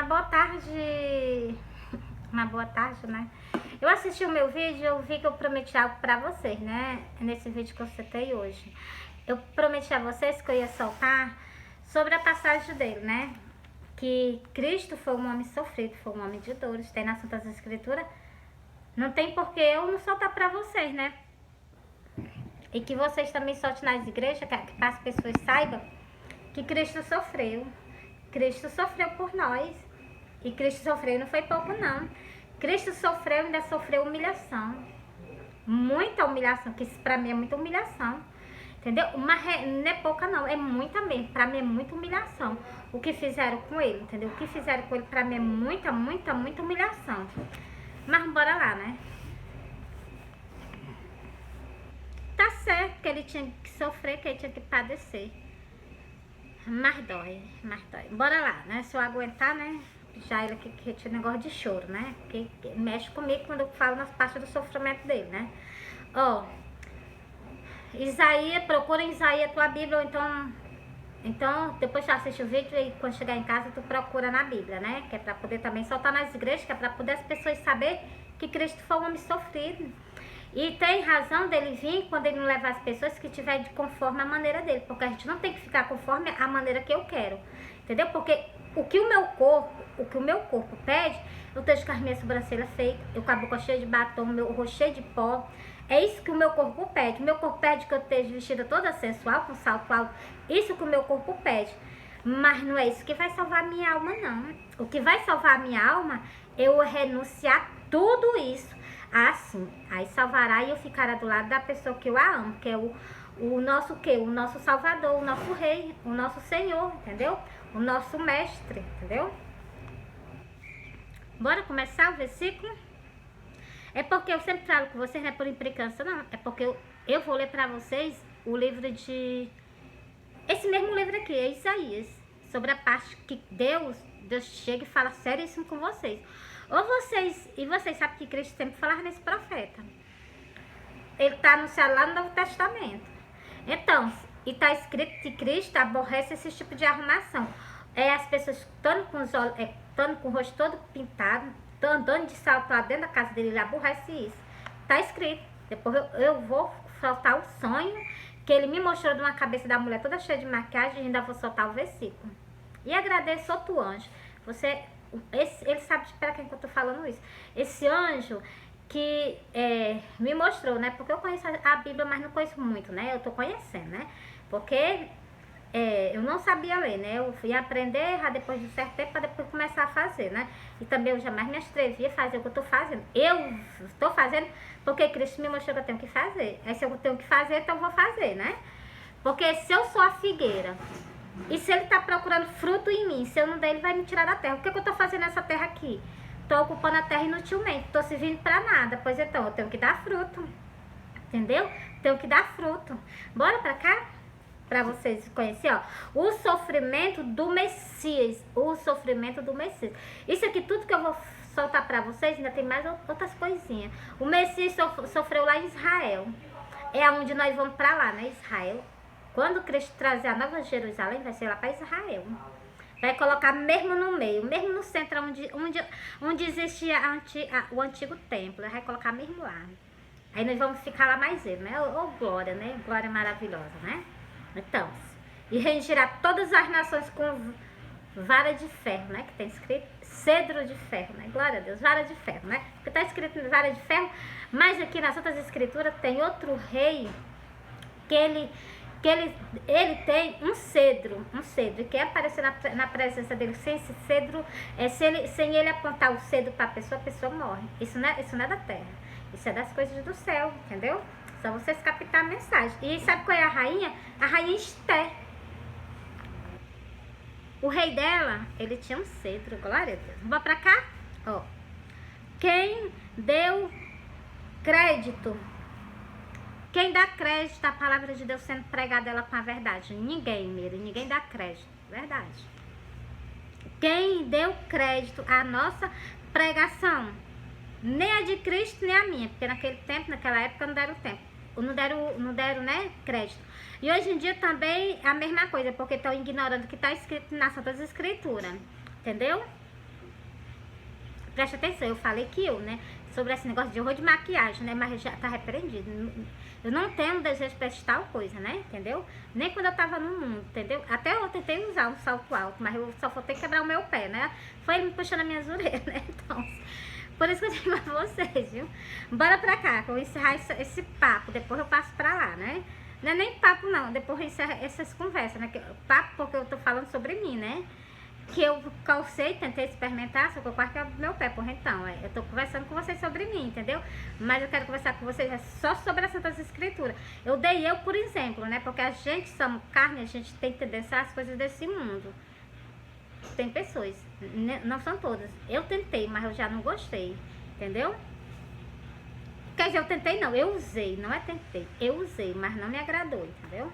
boa tarde. Uma boa tarde, né? Eu assisti o meu vídeo, eu vi que eu prometi algo pra vocês, né? Nesse vídeo que eu citei hoje. Eu prometi a vocês que eu ia soltar sobre a passagem dele, né? Que Cristo foi um homem sofrido, foi um homem de dores. Tem nas Santas Escrituras. Não tem por que eu não soltar pra vocês, né? E que vocês também soltem nas igrejas, que as pessoas saibam que Cristo sofreu. Cristo sofreu por nós. E Cristo sofreu não foi pouco, não. Cristo sofreu e ainda sofreu humilhação. Muita humilhação, que isso pra mim é muita humilhação. Entendeu? Não é pouca, não. É muita mesmo. Pra mim é muita humilhação. O que fizeram com ele, entendeu? O que fizeram com ele pra mim é muita, muita, muita humilhação. Mas bora lá, né? Tá certo que ele tinha que sofrer, que ele tinha que padecer. Mas dói, mas dói. Bora lá, né? Se eu aguentar, né? Já ele aqui que tinha negócio de choro, né? Que mexe comigo quando eu falo nas partes do sofrimento dele, né? Ó, Isaías, procura em Isaías a tua Bíblia, ou então depois tu assiste o vídeo e quando chegar em casa tu procura na Bíblia, né? Que é pra poder também soltar nas igrejas, que é pra poder as pessoas saber que Cristo foi um homem sofrido. E tem razão dele vir quando ele não levar as pessoas que tiver de conforme a maneira dele. Porque a gente não tem que ficar conforme a maneira que eu quero. Entendeu? Porque o que o meu corpo pede, eu esteja com as minhas sobrancelhas feitas, eu com a boca cheia de batom, meu rosto cheio de pó. É isso que o meu corpo pede. O meu corpo pede que eu esteja vestida toda sensual, com salto alto. Isso que o meu corpo pede. Mas não é isso que vai salvar a minha alma, não. O que vai salvar a minha alma é eu renunciar tudo isso. Assim, aí salvará e eu ficará do lado da pessoa que eu a amo, que é o nosso quê? O nosso Salvador, o nosso Rei, o nosso Senhor, entendeu? O nosso Mestre, entendeu? Bora começar o versículo? É porque eu sempre falo com vocês, não é por implicância, não. É porque eu vou ler pra vocês o livro de... Esse mesmo livro aqui, é Isaías. Sobre a parte que Deus chega e fala seríssimo com vocês. Vocês sabem que Cristo sempre falava nesse profeta. Ele está anunciado lá no Novo Testamento. Então, e está escrito que Cristo aborrece esse tipo de arrumação. É as pessoas estando com o rosto todo pintado, andando de salto lá dentro da casa dele, ele aborrece isso. Está escrito. Depois eu vou soltar o sonho que ele me mostrou de uma cabeça da mulher toda cheia de maquiagem e ainda vou soltar o versículo. E agradeço outro anjo. Ele sabe para quem que eu tô falando isso. Esse anjo que me mostrou, né? Porque eu conheço a Bíblia, mas não conheço muito, né? Eu tô conhecendo, né? Porque eu não sabia ler, né? Eu fui aprender depois de um certo tempo para depois começar a fazer, né? E também eu jamais me atrevi a fazer o que eu tô fazendo. Eu estou fazendo porque Cristo me mostrou que eu tenho que fazer. Aí se eu tenho que fazer, então eu vou fazer, né? Porque se eu sou a figueira e se ele tá procurando fruto em mim, se eu não der, ele vai me tirar da terra. O que eu tô fazendo nessa terra aqui? Tô ocupando a terra inutilmente, tô servindo pra nada. Pois então, eu tenho que dar fruto. Entendeu? Tenho que dar fruto. Bora pra cá? Pra vocês conhecerem, ó. O sofrimento do Messias. O sofrimento do Messias. Isso aqui, tudo que eu vou soltar pra vocês, ainda tem mais outras coisinhas. O Messias sofreu lá em Israel. É onde nós vamos pra lá, né? Israel. Quando Cristo trazer a Nova Jerusalém, vai ser lá para Israel. Vai colocar mesmo no meio, mesmo no centro, onde existia o antigo templo. Vai colocar mesmo lá. Aí nós vamos ficar lá mais ele, né? Ô glória, né? Glória maravilhosa, né? Então, e regirar todas as nações com vara de ferro, né? Que tem escrito cedro de ferro, né? Glória a Deus, vara de ferro, né? Porque tá escrito vara de ferro, mas aqui nas outras escrituras tem outro rei que ele tem um cedro, e quer aparecer na presença dele sem esse cedro, sem ele apontar o cedro para a pessoa morre. Isso não é da terra, isso é das coisas do céu, entendeu? Só vocês captar a mensagem. E sabe qual é a rainha? A rainha Esther. O rei dela, ele tinha um cedro, glória a Deus. Vamos pra cá? Ó. Quem deu crédito? Quem dá crédito à palavra de Deus sendo pregada ela com a verdade? Ninguém, Mira, ninguém dá crédito, verdade. Quem deu crédito à nossa pregação? Nem a de Cristo, nem a minha, porque naquele tempo, naquela época, não deram, né, crédito. E hoje em dia também é a mesma coisa, porque estão ignorando o que está escrito nas Santas Escrituras, entendeu? presta atenção, eu falei que né, sobre esse negócio de horror de maquiagem, né, mas já tá repreendido. Eu não tenho desejo pra tal coisa, né, entendeu? Nem quando eu tava no mundo, entendeu? Até eu tentei usar um salto alto, mas eu só faltei quebrar o meu pé, né? Foi ele me puxando as minhas orelhas, né? Então, por isso que eu digo pra vocês, viu? Bora pra cá, que eu vou encerrar esse papo, depois eu passo pra lá, né? Não é nem papo não, depois eu encerro essas conversas, né? Papo porque eu tô falando sobre mim, né? Que eu calcei, tentei experimentar, só que eu quase quebro meu pé, porra, então, eu tô conversando com vocês sobre mim, entendeu? Mas eu quero conversar com vocês só sobre as Santas Escrituras. Eu dei eu por exemplo, né? Porque a gente somos carne, a gente tem tendência às coisas desse mundo. Tem pessoas, não são todas. Eu tentei, mas eu já não gostei, entendeu? Quer dizer, eu tentei não, eu usei, não é tentei. Eu usei, mas não me agradou, entendeu?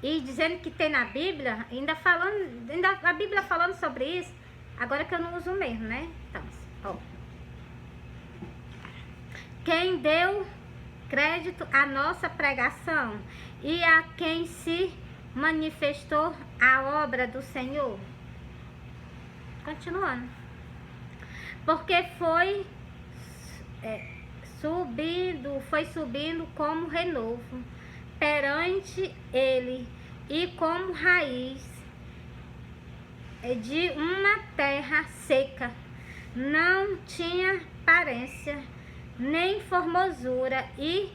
E dizendo que tem na Bíblia, ainda a Bíblia falando sobre isso, agora que eu não uso mesmo, né? Então, ó. Quem deu crédito à nossa pregação e a quem se manifestou a obra do Senhor. Continuando. Porque foi subindo como renovo perante ele e como raiz de uma terra seca, não tinha aparência nem formosura, e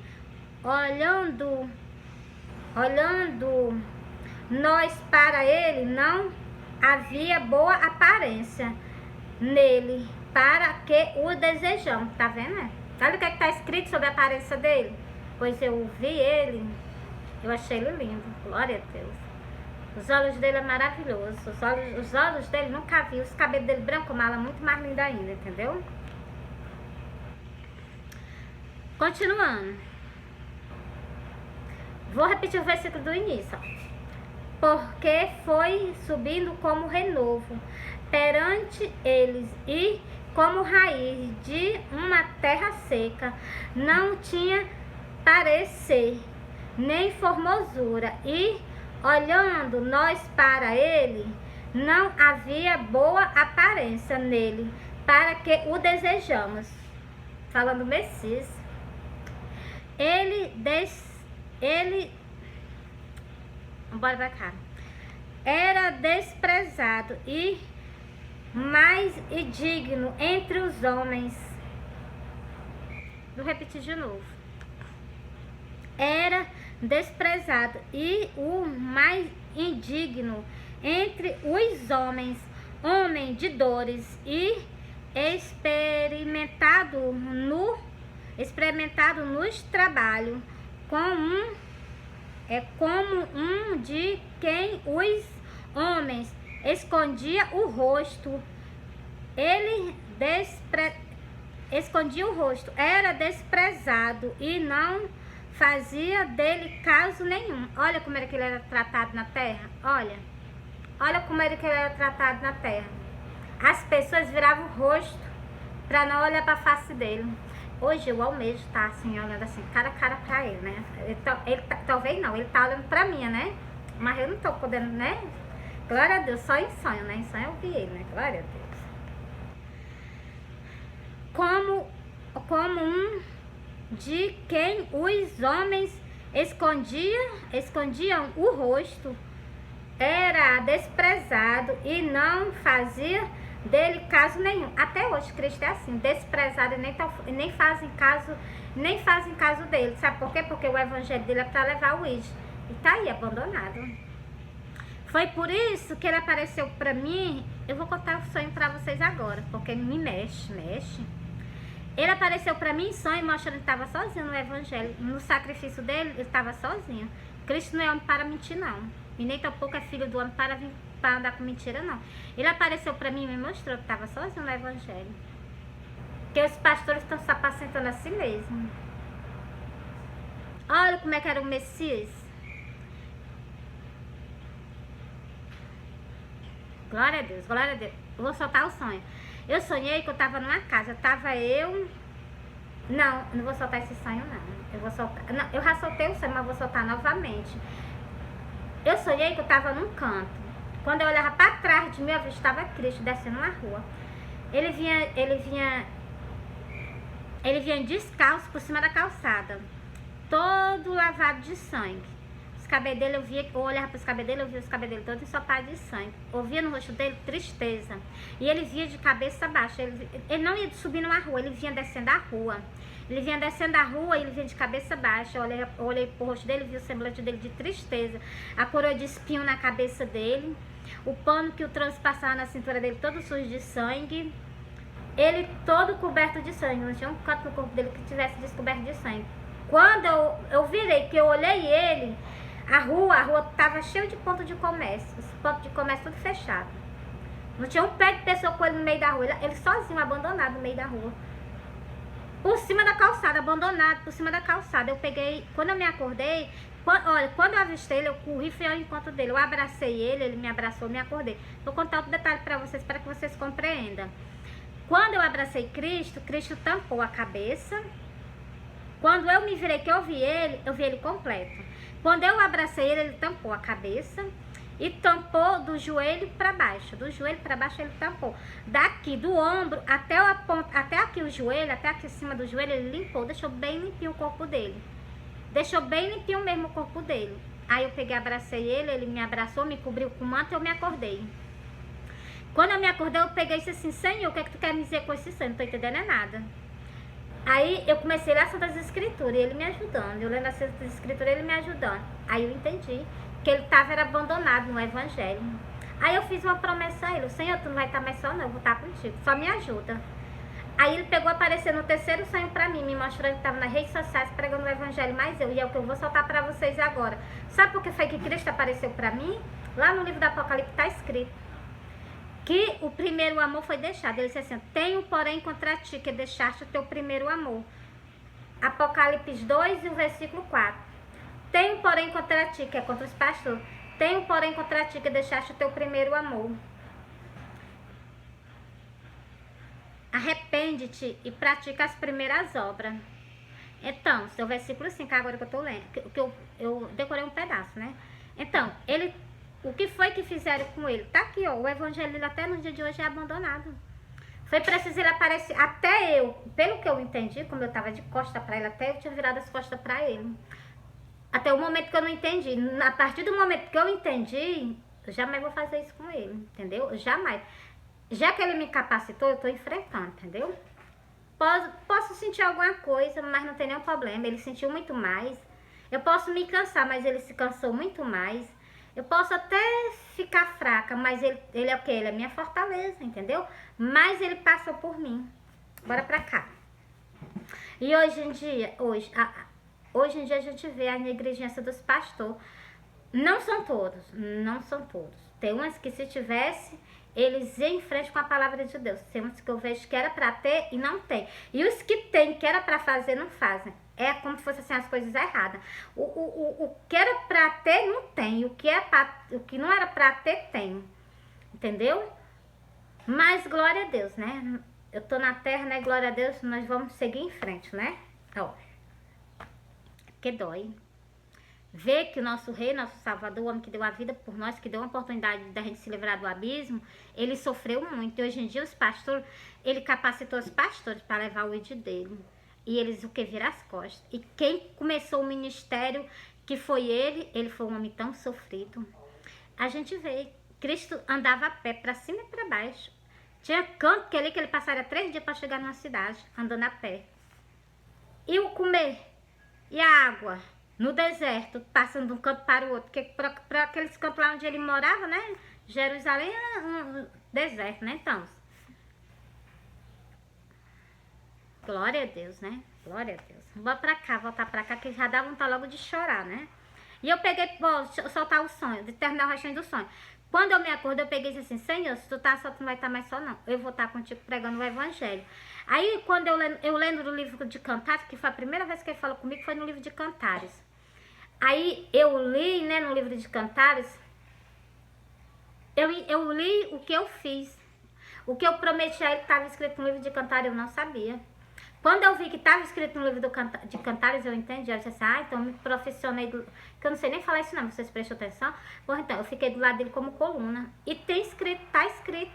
olhando nós para ele, não havia boa aparência nele, para que o desejamos. Tá vendo, né? Olha o que está escrito sobre a aparência dele. Pois eu vi ele, eu achei ele lindo, glória a Deus. Os olhos dele é maravilhoso, os olhos dele nunca vi, os cabelos dele branco, mala muito mais lindo ainda, entendeu? Continuando. Vou repetir o versículo do início, ó. Porque foi subindo como renovo perante eles e como raiz de uma terra seca, não tinha parecer nem formosura, e olhando nós para ele, não havia boa aparência nele, para que o desejamos. Falando Messias, bora pra cá. Era desprezado e mais indigno entre os homens. Vou repetir de novo. Era desprezado e o mais indigno entre os homens, homem de dores e experimentado nos trabalhos, como um de quem os homens escondia o rosto. Ele escondia o rosto, era desprezado e não fazia dele caso nenhum. Olha como era que ele era tratado na terra. Olha como era que ele era tratado na terra. As pessoas viravam o rosto para não olhar para a face dele. Hoje eu almejo estar assim, olhando assim, cara a cara pra ele, né? Talvez não, ele tá olhando pra mim, né? Mas eu não tô podendo, né? Glória a Deus, só em sonho, né? Em sonho eu vi ele, né? Glória a Deus. Como um de quem os homens escondiam o rosto, era desprezado e não fazia dele caso nenhum. Até hoje Cristo é assim, desprezado e nem fazem caso dele. Sabe por quê? Porque o evangelho dele é para levar o id. E tá aí, abandonado. Foi por isso que ele apareceu para mim. Eu vou contar o sonho para vocês agora, porque me mexe. Ele apareceu para mim em sonho, mostrando que ele estava sozinho no evangelho. No sacrifício dele, ele estava sozinho. Cristo não é homem para mentir, não. E nem tampouco é filho do homem para andar com mentira, não. Ele apareceu para mim e me mostrou que estava sozinho no evangelho. Porque os pastores estão se apacentando a si mesmo. Olha como é que era o Messias. Glória a Deus, glória a Deus. Eu vou soltar o sonho. Eu sonhei que eu estava numa casa. Não vou soltar esse sonho, não. Eu vou soltar. Não, eu já soltei o sonho, mas vou soltar novamente. Eu sonhei que eu estava num canto. Quando eu olhava para trás de mim, eu estava Cristo descendo na rua. Ele vinha descalço por cima da calçada, todo lavado de sangue. Os cabelos dele, eu olhava para os cabelos dele, eu via os cabelos dele todos ensopados de sangue. Eu via no rosto dele tristeza. E ele via de cabeça baixa. Ele não ia subir numa rua, ele vinha descendo a rua. Ele vinha descendo a rua e ele vinha de cabeça baixa. Eu olhei pro rosto dele, vi o semblante dele de tristeza. A coroa de espinho na cabeça dele. O pano que o transpassava na cintura dele, todo sujo de sangue. Ele todo coberto de sangue. Não tinha um canto no corpo dele que tivesse descoberto de sangue. Quando eu virei, que eu olhei ele, a rua tava cheia de pontos de comércio. Os pontos de comércio tudo fechado. Não tinha um pé de pessoa com ele no meio da rua. Ele sozinho, abandonado no meio da rua. Por cima da calçada, abandonado por cima da calçada. Eu peguei, quando eu me acordei, quando eu avistei ele, eu corri e fui ao encontro dele. Eu abracei ele, ele me abraçou, me acordei. Vou contar outro detalhe para vocês que vocês compreendam. Quando eu abracei Cristo, Cristo tampou a cabeça. Quando eu me virei que eu vi ele completo. Quando eu abracei ele, ele tampou a cabeça e tampou do joelho para baixo. Do joelho para baixo ele tampou. Daqui do ombro até aqui o joelho, até aqui em cima do joelho, ele limpou, deixou bem limpinho o corpo dele. Deixou bem limpinho mesmo o corpo dele. Aí eu peguei, abracei ele, ele me abraçou, me cobriu com o manto e eu me acordei. Quando eu me acordei, eu peguei e disse assim: Senhor, o que é que tu quer me dizer com esse sonho? Não tô entendendo nada. Aí eu comecei a ler as Santas Escrituras e ele me ajudando. Eu lendo as Santas Escrituras e ele me ajudando. Aí eu entendi que ele era abandonado no Evangelho. Aí eu fiz uma promessa a ele: Senhor, tu não vai estar mais só não, eu vou estar contigo, só me ajuda. Aí ele pegou, apareceu no terceiro sonho pra mim, me mostrando que estava nas redes sociais pregando o Evangelho, mas e é o que eu vou soltar pra vocês agora. Sabe por que foi que Cristo apareceu pra mim? Lá no livro do Apocalipse está escrito que o primeiro amor foi deixado. Ele disse assim: tenho porém contra ti que deixaste o teu primeiro amor. Apocalipse 2 e o versículo 4. Tenho porém contra ti, que é contra os pastores. Tenho porém contra ti que deixaste o teu primeiro amor. Arrepende-te e pratica as primeiras obras. Então, seu versículo 5, agora que eu tô lendo, que eu decorei um pedaço, né? Então, o que foi que fizeram com ele? Tá aqui, ó, o evangelho até no dia de hoje é abandonado. Foi preciso ele aparecer, até eu, pelo que eu entendi, como eu tava de costa pra ele, até eu tinha virado as costas pra ele. Até o momento que eu não entendi. A partir do momento que eu entendi, eu jamais vou fazer isso com ele, entendeu? Jamais. Já que ele me capacitou, eu tô enfrentando, entendeu? Posso sentir alguma coisa, mas não tem nenhum problema. Ele sentiu muito mais. Eu posso me cansar, mas ele se cansou muito mais. Eu posso até ficar fraca, mas ele é o quê? Ele é minha fortaleza, entendeu? Mas ele passou por mim. Bora pra cá. E hoje em dia a gente vê a negligência dos pastores. Não são todos. Tem umas que se tivesse, eles iam em frente com a palavra de Deus. Tem uns que eu vejo que era pra ter e não tem. E os que tem, que era pra fazer, não fazem. É como se fossem assim, as coisas erradas. O que era pra ter, não tem. O que não era pra ter, tem. Entendeu? Mas glória a Deus, né? Eu tô na terra, né? Glória a Deus, nós vamos seguir em frente, né? Ó. Porque dói. Ver que o nosso rei, nosso salvador, o homem que deu a vida por nós, que deu uma oportunidade da gente se livrar do abismo, ele sofreu muito. E hoje em dia os pastores, ele capacitou os pastores para levar o ID dele. E eles o que viram as costas. E quem começou o ministério, que foi ele foi um homem tão sofrido. A gente vê, Cristo andava a pé para cima e para baixo. Tinha canto que ele passaria 3 dias para chegar numa cidade, andando a pé. E o comer, e a água, no deserto, passando de um canto para o outro. Porque para aqueles campos lá onde ele morava, né? Jerusalém é um deserto, né? Então, glória a Deus, né? Glória a Deus. Vou pra cá, voltar pra cá, que já dá vontade logo de chorar, né? E eu peguei, vou soltar o sonho, de terminar o restinho do sonho. Quando eu me acordei, eu peguei e disse assim: Senhor, se tu tá só, tu não vai estar mais só, não. Eu vou estar contigo pregando o evangelho. Aí, quando eu lendo no livro de Cantares, que foi a primeira vez que ele falou comigo, foi no livro de Cantares. Aí, eu li, né, no livro de Cantares, eu li o que eu fiz. O que eu prometi a ele que estava escrito no livro de Cantares, eu não sabia. Quando eu vi que estava escrito no livro de Cantares, eu entendi. Eu disse assim: então eu me profissionei, que eu não sei nem falar isso não, vocês prestam atenção. Bom, então, eu fiquei do lado dele como coluna. E tem escrito, tá escrito.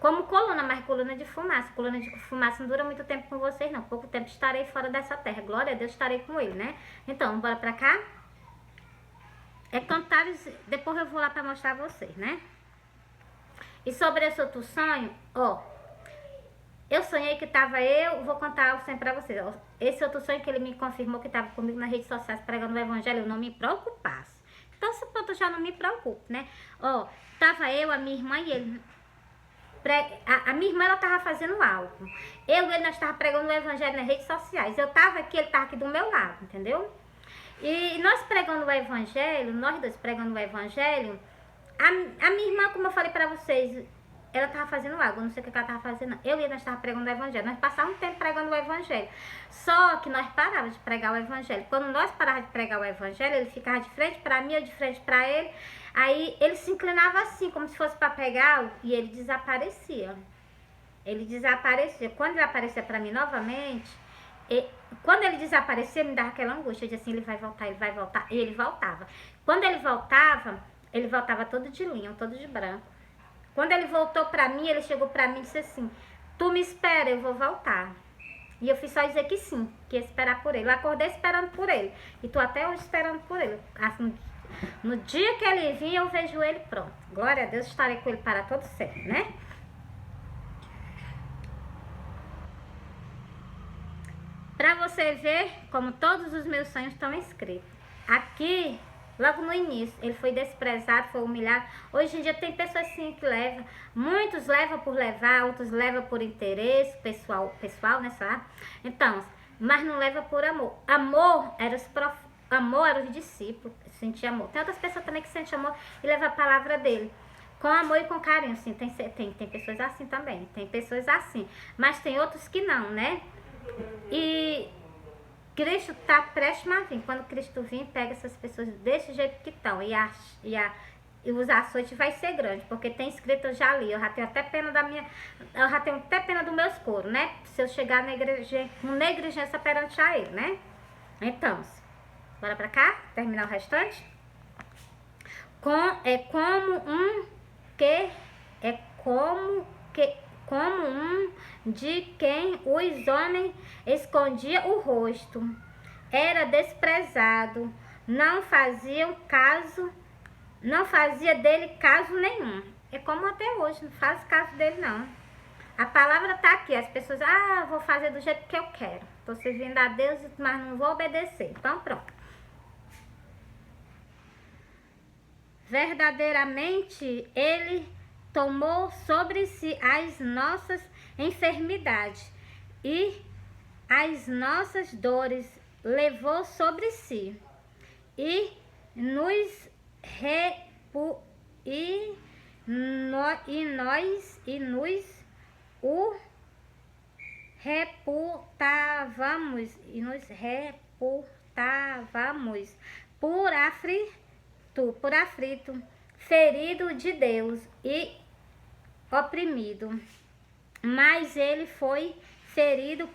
como coluna, mas coluna de fumaça. Coluna de fumaça não dura muito tempo com vocês, não. Pouco tempo estarei fora dessa terra. Glória a Deus, estarei com ele, né? Então, bora pra cá? É Cantares, depois eu vou lá pra mostrar a vocês, né? E sobre esse outro sonho, ó, eu sonhei que tava vou contar o sonho pra vocês, ó. Esse outro sonho que ele me confirmou que tava comigo nas redes sociais pregando o evangelho, eu não me preocupasse. Então, se pronto, eu já não me preocupo, né? Ó, tava eu, a minha irmã e ele. A minha irmã, ela tava fazendo algo. Eu e ele, nós tava pregando o evangelho nas redes sociais. Eu tava aqui, ele tava aqui do meu lado, entendeu? E nós pregando o evangelho, nós dois pregando o evangelho, a minha irmã, como eu falei pra vocês, ela tava fazendo algo, eu não sei o que ela tava fazendo. Eu e nós tava pregando o evangelho. Nós passávamos um tempo pregando o evangelho. Só que nós parávamos de pregar o evangelho. Quando nós parávamos de pregar o evangelho, ele ficava de frente pra mim, eu de frente pra ele. Aí ele se inclinava assim, como se fosse pra pegar, e ele desaparecia. Ele desaparecia. Quando ele aparecia pra mim novamente, quando ele desaparecia, me dava aquela angústia. Eu dizia assim, ele vai voltar, ele vai voltar. E ele voltava. Quando ele voltava todo de linho, todo de branco. Quando ele voltou pra mim, ele chegou pra mim e disse assim, tu me espera, eu vou voltar. E eu fiz só dizer que sim, que ia esperar por ele. Eu acordei esperando por ele. E tô até hoje esperando por ele. Assim, no dia que ele vir, eu vejo ele pronto. Glória a Deus, estarei com ele para todo sempre, né? Pra você ver como todos os meus sonhos estão escritos. Aqui, logo no início, ele foi desprezado, foi humilhado. Hoje em dia tem pessoas assim que levam. Muitos levam por levar, outros levam por interesse, pessoal, né, sabe? Então, mas não leva por amor. Amor era os discípulos, sentia amor. Tem outras pessoas também que sentem amor e levam a palavra dele. Com amor e com carinho, sim. Tem pessoas assim também. Tem pessoas assim. Mas tem outros que não, né? E Cristo está prestes a vir. Quando Cristo vir, pega essas pessoas desse jeito que estão. E os açoites vai ser grande. Porque tem escrito, eu já li. Eu já tenho até pena dos meus coros, né? Se eu chegar na igreja, com negligência perante a ele, né? Então, bora pra cá? Terminar o restante? Como um de quem os homens escondia o rosto. Era desprezado, não fazia dele caso nenhum. É como até hoje, não faz caso dele não. A palavra tá aqui, as pessoas, vou fazer do jeito que eu quero. Tô servindo a Deus, mas não vou obedecer. Então pronto. Verdadeiramente, ele tomou sobre si as nossas enfermidades e as nossas dores levou sobre si e nos o reputávamos por aflito, ferido de Deus e oprimido, mas ele foi ferido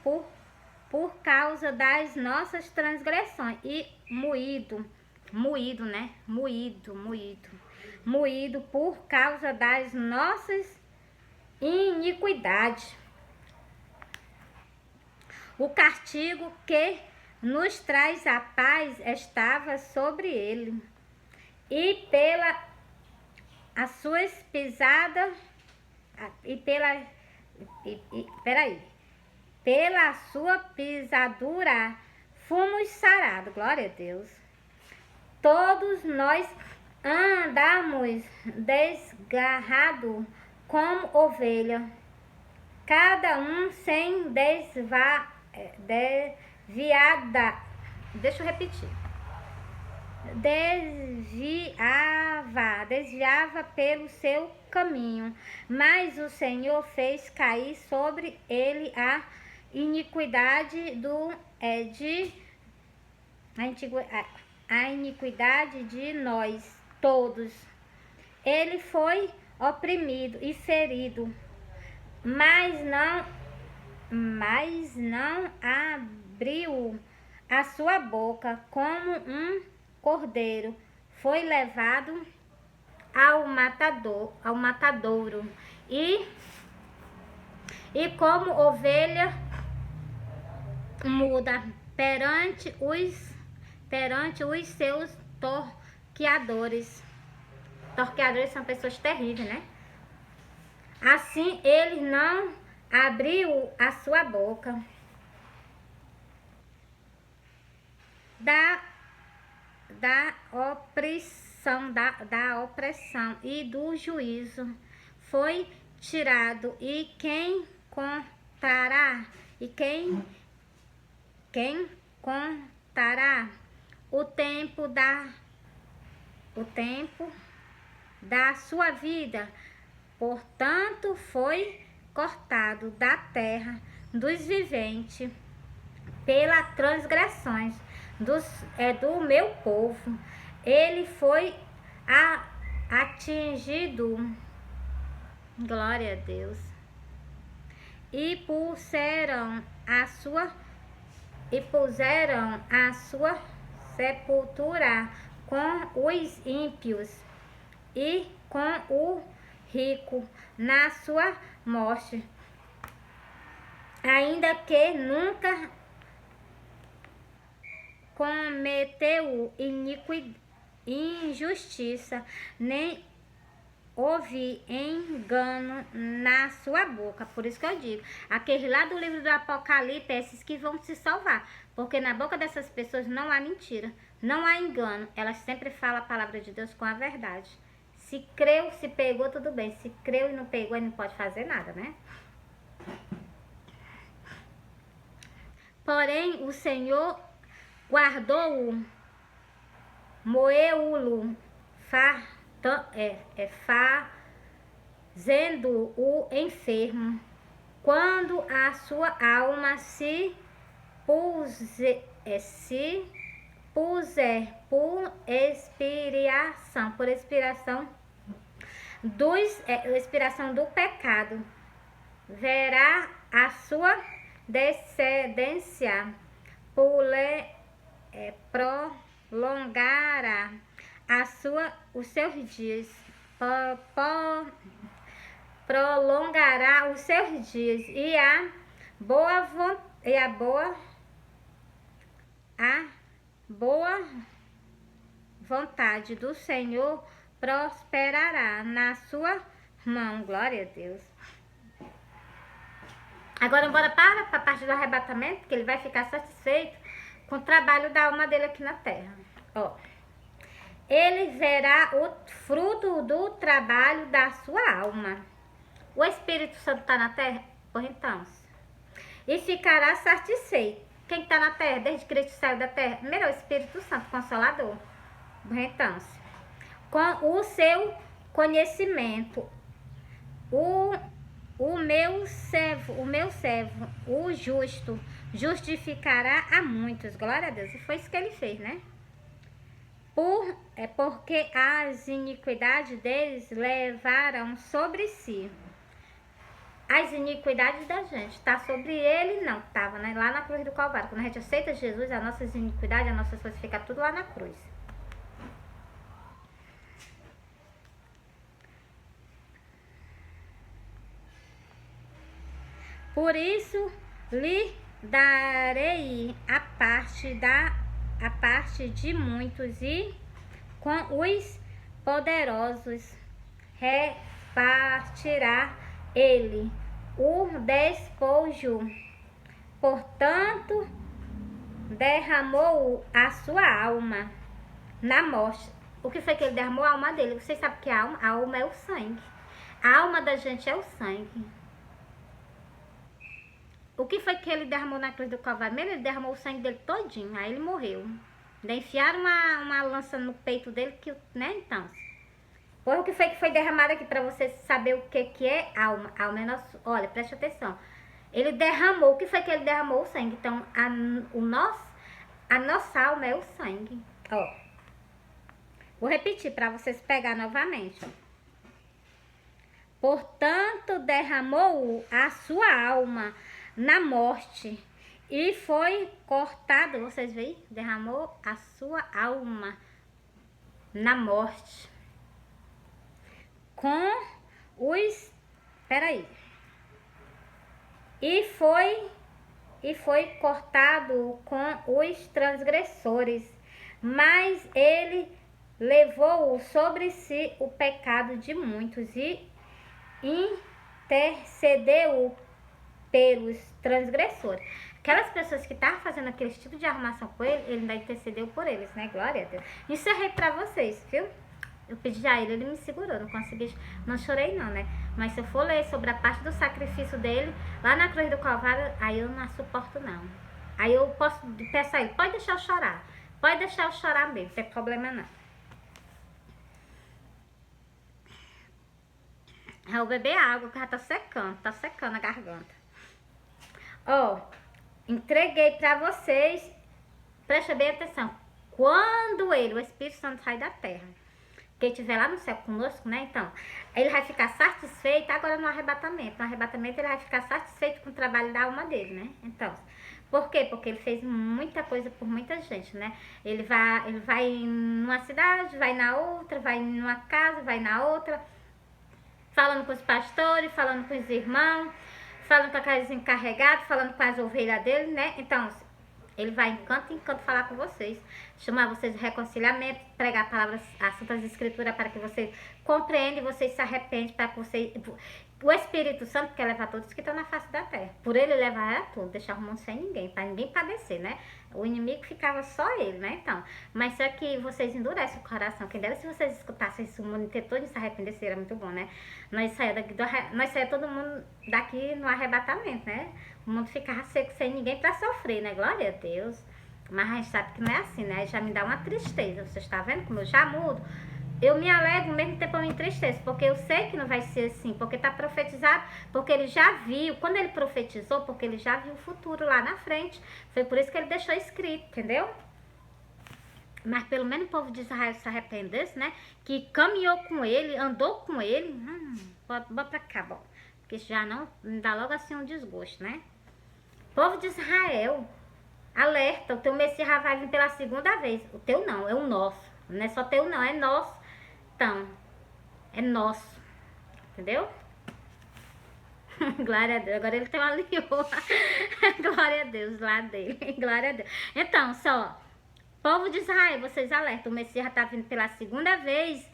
por causa das nossas transgressões e moído por causa das nossas iniquidades. O castigo que nos traz a paz estava sobre ele, e pela sua pisadura fomos sarados. Glória a Deus. Todos nós andamos desgarrado como ovelha, cada um sem desviada. Deixa eu repetir. Desviava pelo seu caminho, mas o Senhor fez cair sobre ele a iniquidade a iniquidade de nós todos. Ele foi oprimido e ferido, mas não abriu a sua boca. Como um cordeiro foi levado ao matadouro, e e como ovelha muda perante os seus torqueadores. Torqueadores são pessoas terríveis, né? Assim ele não abriu a sua boca. Da opressão e do juízo foi tirado, e quem contará? Quem contará o tempo da sua vida? Portanto, foi cortado da terra dos viventes pelas transgressões do meu povo. Ele foi atingido, glória a Deus, e puseram a sua sepultura com os ímpios e com o rico na sua morte, ainda que nunca cometeu injustiça, nem houve engano na sua boca. Por isso que eu digo, aqueles lá do livro do Apocalipse, esses que vão se salvar, porque na boca dessas pessoas não há mentira, não há engano, elas sempre falam a palavra de Deus com a verdade. Se creu, se pegou, tudo bem. Se creu e não pegou, ele não pode fazer nada, né? Porém, o Senhor guardou-o, moeu-o, fazendo-o enfermo. Quando a sua alma se puser por expiração do pecado, verá a sua descendência prolongará os seus dias, prolongará os seus dias, e a boa vontade do Senhor prosperará na sua mão. Glória a Deus. Agora bora para a parte do arrebatamento, que ele vai ficar satisfeito com o trabalho da alma dele aqui na terra. Ó, ele verá o fruto do trabalho da sua alma. O Espírito Santo está na terra? Por então. E ficará satisfeito. Quem está na terra desde que Cristo saiu da terra? Primeiro é o Espírito Santo, Consolador. Então, com o seu conhecimento, o meu servo, o justo, justificará a muitos. Glória a Deus. E foi isso que ele fez, né? Porque as iniquidades deles levaram sobre si. As iniquidades da gente, está sobre ele? Não, estava, né? Lá na cruz do Calvário. Quando a gente aceita Jesus, as nossas iniquidades, as nossas coisas, fica tudo lá na cruz. Por isso lhe darei a parte de muitos, e com os poderosos repartirá ele o despojo. Portanto, derramou a sua alma na morte. O que foi que ele derramou? A alma dele. Vocês sabem que a alma é o sangue. A alma da gente é o sangue. O que foi que ele derramou na cruz do Calvário? Ele derramou o sangue dele todinho, aí ele morreu. Daí enfiaram uma lança no peito dele, que, né, então. O que foi derramado aqui para você saber o que é alma? Alma é nosso... Olha, preste atenção. Ele derramou, o que foi que ele derramou? O sangue. Então, a nossa alma é o sangue. Ó. Vou repetir para vocês pegar novamente, ó. Portanto, derramou a sua alma na morte, e foi cortado, vocês veem? Derramou a sua alma na morte. Com os... Peraí. E foi cortado com os transgressores, mas ele levou sobre si o pecado de muitos e intercedeu pelos transgressores. Aquelas pessoas que estavam fazendo aquele tipo de arrumação com ele, ele ainda intercedeu por eles, né? Glória a Deus. Encerrei pra vocês, viu? Eu pedi a ele me segurou, não consegui, não chorei não, né? Mas se eu for ler sobre a parte do sacrifício dele, lá na cruz do Calvário, aí eu não suporto não. Aí eu peço a ele, pode deixar eu chorar. Pode deixar eu chorar mesmo, não tem problema não. Eu vou beber água, que já tá secando a garganta. Ó, entreguei pra vocês, presta bem atenção, quando ele, o Espírito Santo, sai da terra, quem estiver lá no céu conosco, né, então, ele vai ficar satisfeito agora no arrebatamento ele vai ficar satisfeito com o trabalho da alma dele, né, então, por quê? Porque ele fez muita coisa por muita gente, né, ele vai numa cidade, vai na outra, vai numa casa, vai na outra, falando com os pastores, falando com os irmãos, falando com aqueles encarregados, falando com as ovelhas dele, né? Então, ele vai em canto falar com vocês, chamar vocês de reconciliamento, pregar palavras, as Santas Escrituras para que vocês compreendam e vocês se arrependem, para que vocês... O Espírito Santo quer levar todos que estão na face da terra. Por ele levar era tudo, deixar o mundo sem ninguém, para ninguém padecer, né? O inimigo ficava só ele, né? Então, mas só que vocês endurecem o coração. Quem dera se vocês escutassem isso, o mundo inteiro todo e se arrependessem, era muito bom, né? Nós saia todo mundo daqui no arrebatamento, né? O mundo ficava seco sem ninguém para sofrer, né? Glória a Deus. Mas a gente sabe que não é assim, né? Já me dá uma tristeza. Você está vendo como eu já mudo? Eu me alegro, mesmo tempo eu me entristeço, porque eu sei que não vai ser assim, porque está profetizado, porque ele já viu, quando ele profetizou, porque ele já viu o futuro lá na frente, foi por isso que ele deixou escrito, entendeu? Mas pelo menos o povo de Israel se arrependesse, né, que caminhou com ele, andou com ele, bota pra cá, bom, porque já não, me dá logo assim um desgosto, né? Povo de Israel, alerta, o teu Messias vai vir pela segunda vez, o teu não, é o nosso, não é só teu não, é nosso. Então, é nosso, entendeu? Glória a Deus, agora ele tem uma leoa. Glória a Deus, lá dele, glória a Deus. Então, só, povo de Israel, vocês alertam, o Messias está vindo pela segunda vez,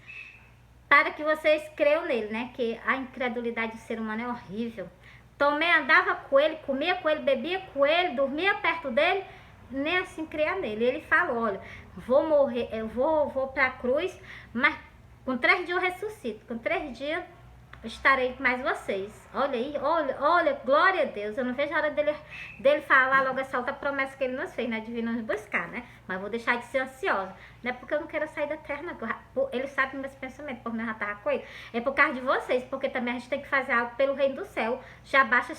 para que vocês creiam nele, né? Que a incredulidade do ser humano é horrível. Tomé andava com ele, comia com ele, bebia com ele, dormia perto dele, nem assim cria nele. Ele falou, olha, vou morrer, eu vou pra cruz, mas com 3 dias eu ressuscito, com 3 dias eu estarei com mais vocês. Olha aí, olha, glória a Deus. Eu não vejo a hora dele falar logo essa outra promessa que ele nos fez, né? De vir nos buscar, né? Mas vou deixar de ser ansiosa. Não é porque eu não quero sair da terra, não. Ele sabe meus pensamentos, porque eu já tava com ele. É por causa de vocês, porque também a gente tem que fazer algo pelo reino do céu. Já baixa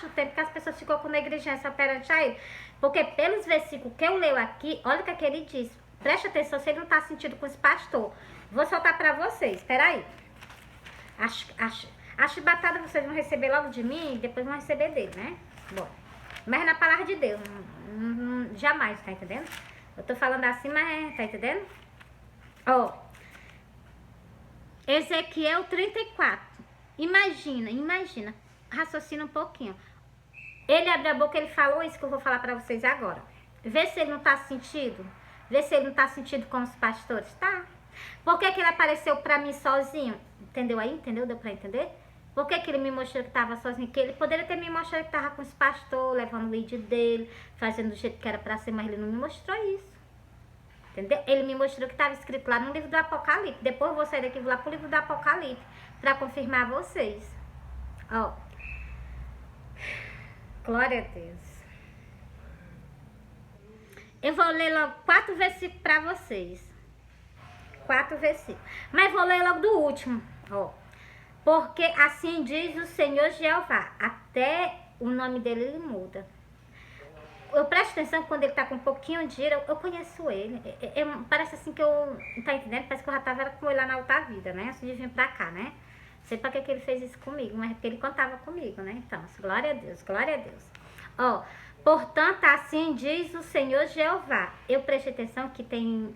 o tempo que as pessoas ficam com negligência perante a ele. Porque pelos versículos que eu leio aqui, olha o que ele diz. Preste atenção se ele não tá sentindo com esse pastor. Vou soltar pra vocês, peraí. As chibatadas vocês vão receber logo de mim e depois vão receber dele, né? Bom, mas na palavra de Deus, jamais, tá entendendo? Eu tô falando assim, mas tá entendendo? Ó, Ezequiel 34. Imagina, raciocina um pouquinho. Ele abriu a boca, ele falou isso que eu vou falar pra vocês agora. Vê se ele não tá sentindo. Vê se ele não tá sentindo como os pastores, tá? Por que que ele apareceu pra mim sozinho? Entendeu aí? Entendeu? Deu pra entender? Por que que ele me mostrou que tava sozinho? Que ele poderia ter me mostrado que tava com os pastores, levando o vídeo dele, fazendo do jeito que era pra ser, mas ele não me mostrou isso. Entendeu? Ele me mostrou que tava escrito lá no livro do Apocalipse. Depois eu vou sair daqui e vou lá pro livro do Apocalipse pra confirmar a vocês. Ó. Glória a Deus. Eu vou ler logo 4 versículos pra vocês. 4 versículos. Mas vou ler logo do último, ó. Porque assim diz o Senhor Jeová. Até o nome dele ele muda. Eu presto atenção que quando ele tá com um pouquinho de ira, eu conheço ele. Parece assim que eu... Tá entendendo? Parece que eu já tava com ele lá na outra vida, né? Antes de vir pra cá, né? Sei pra que ele fez isso comigo, mas é porque ele contava comigo, né? Então, glória a Deus, glória a Deus. Ó, portanto, assim diz o Senhor Jeová. Eu prestei atenção que tem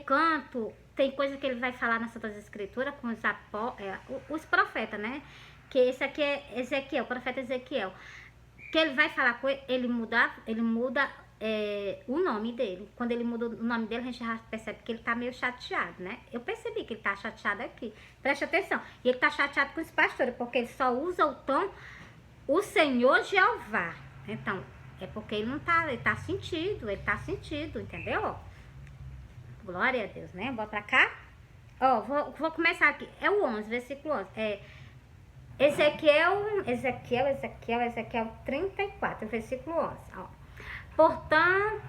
canto, tem coisa que ele vai falar nas Santas Escrituras com os profetas, né? que esse aqui é Ezequiel, o profeta Ezequiel, que ele vai falar com ele, ele muda o nome dele. Quando ele muda o nome dele, a gente já percebe que ele tá meio chateado, né? Eu percebi que ele tá chateado aqui. Preste atenção. E ele tá chateado com os pastores, porque ele só usa o tom o Senhor Jeová. Então, é porque ele não tá, ele tá sentido, entendeu? Glória a Deus, né? Bota pra cá. Ó, vou começar aqui. É o 11, versículo 11. Ezequiel 34, versículo 11. Ó. Portanto,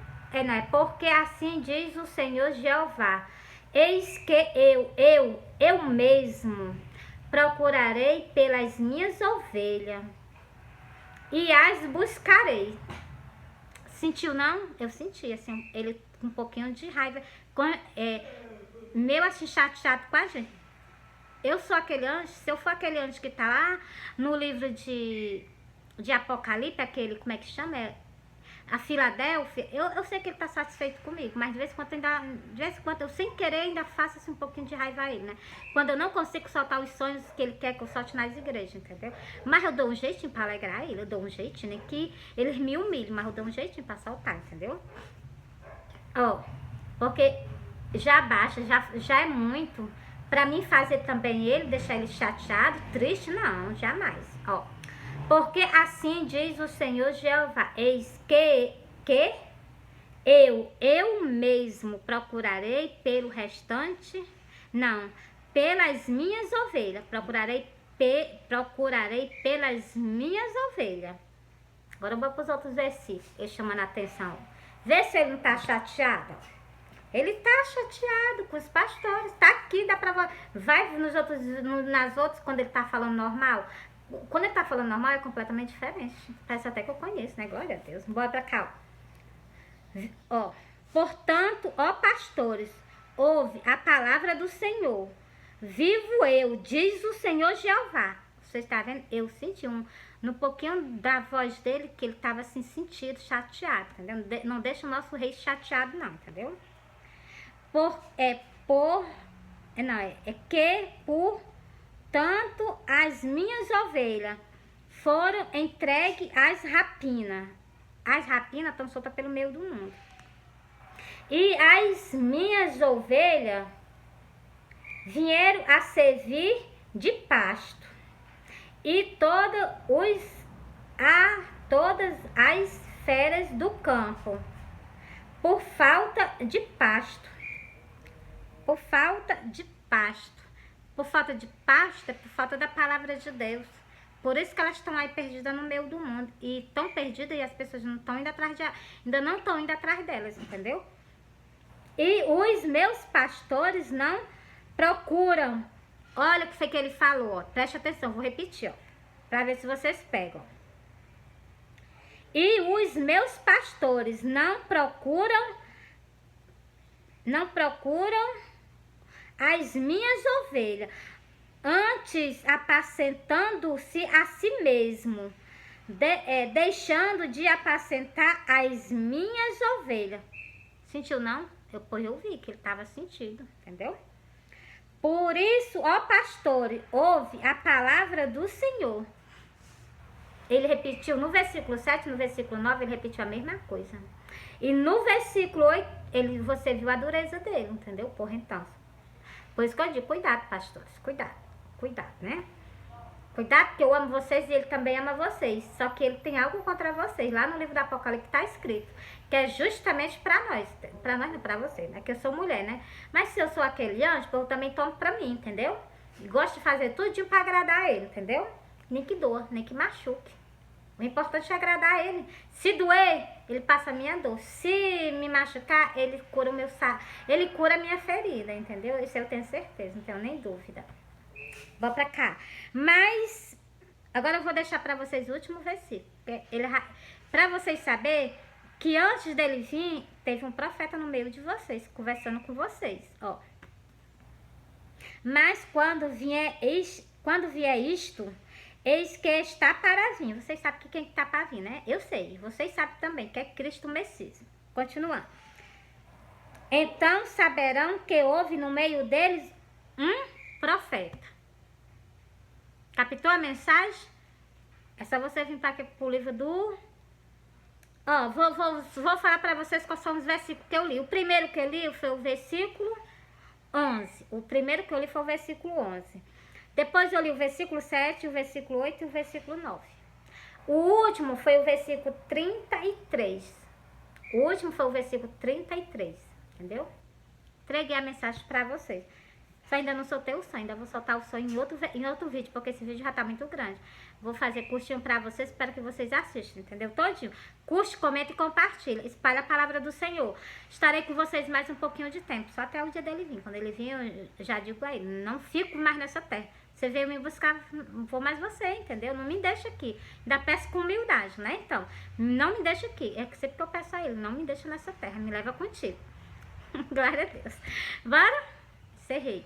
porque assim diz o Senhor Jeová: eis que eu mesmo procurarei pelas minhas ovelhas e as buscarei. Sentiu, não? Eu senti, assim, ele com um pouquinho de raiva, meio assim chateado com a gente. Eu sou aquele anjo, se eu for aquele anjo que tá lá no livro de Apocalipse, aquele, como é que chama? A Filadélfia, eu sei que ele tá satisfeito comigo, mas de vez em quando eu sem querer ainda faço assim, um pouquinho de raiva a ele, né? Quando eu não consigo soltar os sonhos que ele quer que eu solte nas igrejas, entendeu? Mas eu dou um jeitinho pra alegrar ele, eu dou um jeitinho, né? Que eles me humilham, mas eu dou um jeitinho pra soltar, entendeu? Ó, porque já baixa, já é muito. Pra mim fazer também ele, deixar ele chateado, triste, não, jamais. Ó, porque assim diz o Senhor Jeová: eis que eu mesmo procurarei pelo restante, não, pelas minhas ovelhas, procurarei pelas minhas ovelhas. Agora eu vou para os outros versículos, ele chamando a atenção. Vê se ele não tá chateado. Ele tá chateado com os pastores. Tá aqui, dá pra... Vai nas outras, quando ele tá falando normal. Quando ele tá falando normal, é completamente diferente. Parece até que eu conheço, né? Glória a Deus. Bora pra cá, ó. Portanto, ó pastores, ouve a palavra do Senhor. Vivo eu, diz o Senhor Jeová. Você está vendo? Eu senti no pouquinho da voz dele, que ele tava assim, sentido, chateado, entendeu? Não deixa o nosso rei chateado, não, entendeu? Por tanto as minhas ovelhas foram entregues às rapinas. As rapinas estão soltas pelo meio do mundo. E as minhas ovelhas vieram a servir de pasto. E todas as feras do campo, por falta de pasto. Por falta de pasto. Por falta de pasto é por falta da palavra de Deus. Por isso que elas estão aí perdidas no meio do mundo. E estão perdidas e as pessoas não estão indo atrás ainda não estão indo atrás delas, entendeu? E os meus pastores não procuram. Olha o que foi que ele falou, ó. Preste atenção, vou repetir, ó, para ver se vocês pegam. E os meus pastores não procuram as minhas ovelhas, antes apacentando-se a si mesmo, deixando de apacentar as minhas ovelhas. Sentiu, não? Eu vi que ele estava sentindo, entendeu? Por isso, ó pastor, ouve a palavra do Senhor. Ele repetiu no versículo 7, no versículo 9, ele repetiu a mesma coisa. E no versículo 8, você viu a dureza dele, entendeu? Porra, então. Por isso que eu digo, cuidado, pastores, cuidado, né? Cuidado, porque eu amo vocês e ele também ama vocês. Só que ele tem algo contra vocês. Lá no livro do Apocalipse está escrito que é justamente para nós não, para vocês, né? Que eu sou mulher, né? Mas se eu sou aquele anjo, eu também tomo para mim, entendeu? E gosto de fazer tudo para agradar ele, entendeu? Nem que doa, nem que machuque. O importante é agradar a ele. Se doer, ele passa a minha dor. Se me machucar, ele cura ele cura a minha ferida, entendeu? Isso eu tenho certeza, não tenho nem dúvida. Vou pra cá. Mas, agora eu vou deixar pra vocês o último versículo. Pra vocês saberem que antes dele vir, teve um profeta no meio de vocês, conversando com vocês, ó. Mas quando vier isto, eis que está para vir. Vocês sabem que quem está para vir, né? Eu sei. Vocês sabem também que é Cristo Messias. Continuando. Então saberão que houve no meio deles um profeta. Captou a mensagem? É só você vir para aqui pro livro do... Ó, vou falar para vocês quais são os versículos que eu li. O primeiro que eu li foi o versículo 11. O primeiro que eu li foi o versículo 11. Depois eu li o versículo 7, o versículo 8 e o versículo 9. O último foi o versículo 33. O último foi o versículo 33, entendeu? Entreguei a mensagem para vocês. Só ainda não soltei o sonho, ainda vou soltar o sonho em outro vídeo, porque esse vídeo já tá muito grande. Vou fazer curtinho pra vocês, espero que vocês assistam, entendeu? Todinho. Curte, comenta e compartilha. Espalha a palavra do Senhor. Estarei com vocês mais um pouquinho de tempo, só até o dia dele vir. Quando ele vir, eu já digo aí, não fico mais nessa terra. Você veio me buscar, não vou mais você, entendeu? Não me deixa aqui. Ainda peço com humildade, né? Então, não me deixa aqui. É que sempre que eu peço a ele, não me deixa nessa terra, me leva contigo. Glória a Deus. Bora? Encerrei.